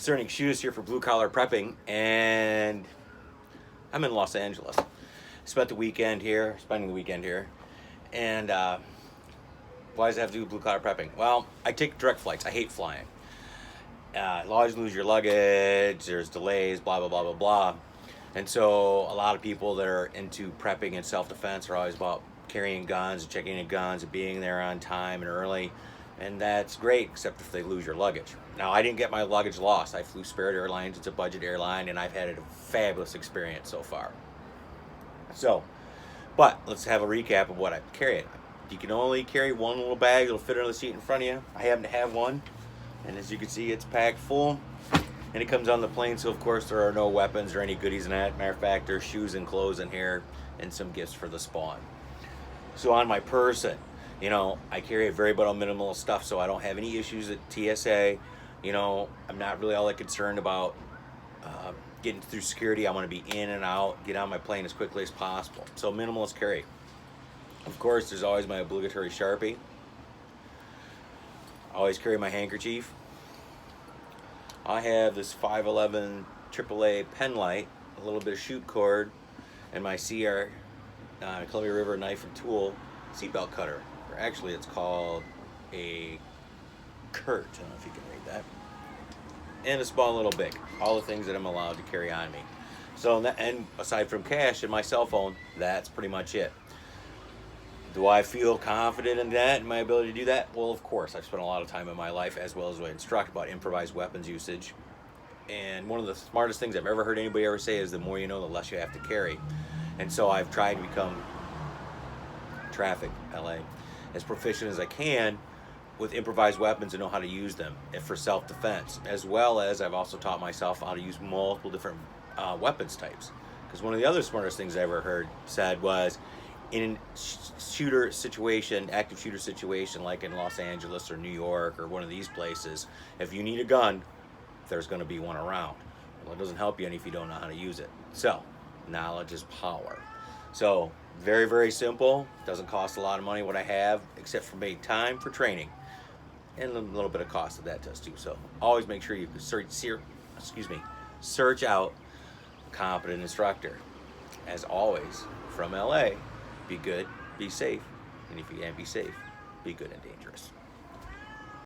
concerning shooters here for Blue Collar Prepping, and I'm in Los Angeles. Spending the weekend here, and why does it have to do with Blue Collar Prepping? Well, I take direct flights. I hate flying. You always lose your luggage, there's delays, blah, blah, blah, blah, blah. And so a lot of people that are into prepping and self-defense are always about carrying guns, checking in guns, and being there on time and early. And that's great, except if they lose your luggage. Now, I didn't get my luggage lost. I flew Spirit Airlines. It's a budget airline, and I've had a fabulous experience so far. So, but let's have a recap of what I've carried. You can only carry one little bag. It'll fit under the seat in front of you. I happen to have one, and as you can see, it's packed full. And it comes on the plane, so of course there are no weapons or any goodies in that. Matter of fact, there's shoes and clothes in here, and some gifts for the spawn. So on my person, I carry a very little minimalist stuff, so I don't have any issues at TSA. I'm not really all that concerned about getting through security. I want to be in and out, get on my plane as quickly as possible. So minimalist carry. Of course, there's always my obligatory Sharpie. I always carry my handkerchief. I have this 511 AAA pen light, a little bit of shoot cord, and my CR, Columbia River knife and tool seatbelt cutter. Or actually, it's called a Kurt. I don't know if you can read that. And a small little Bic. All the things that I'm allowed to carry on me. So, and aside from cash and my cell phone, that's pretty much it. Do I feel confident in that and my ability to do that? Well, of course. I've spent a lot of time in my life, as well as I instruct about improvised weapons usage. And one of the smartest things I've ever heard anybody ever say is the more you know, the less you have to carry. And so I've tried to become traffic, LA, as proficient as I can with improvised weapons and know how to use them for self-defense, as well as I've also taught myself how to use multiple different weapons types. Because one of the other smartest things I ever heard said was, in active shooter situation like in Los Angeles or New York or one of these places, if you need a gun, there's going to be one around. Well, it doesn't help you any if you don't know how to use it. So, knowledge is power. So, very, very simple. Doesn't cost a lot of money what I have, except for make time for training. And a little bit of cost of that does too. So, always make sure you search out a competent instructor. As always, from LA, be good, be safe, and if you can't be safe, be good and dangerous.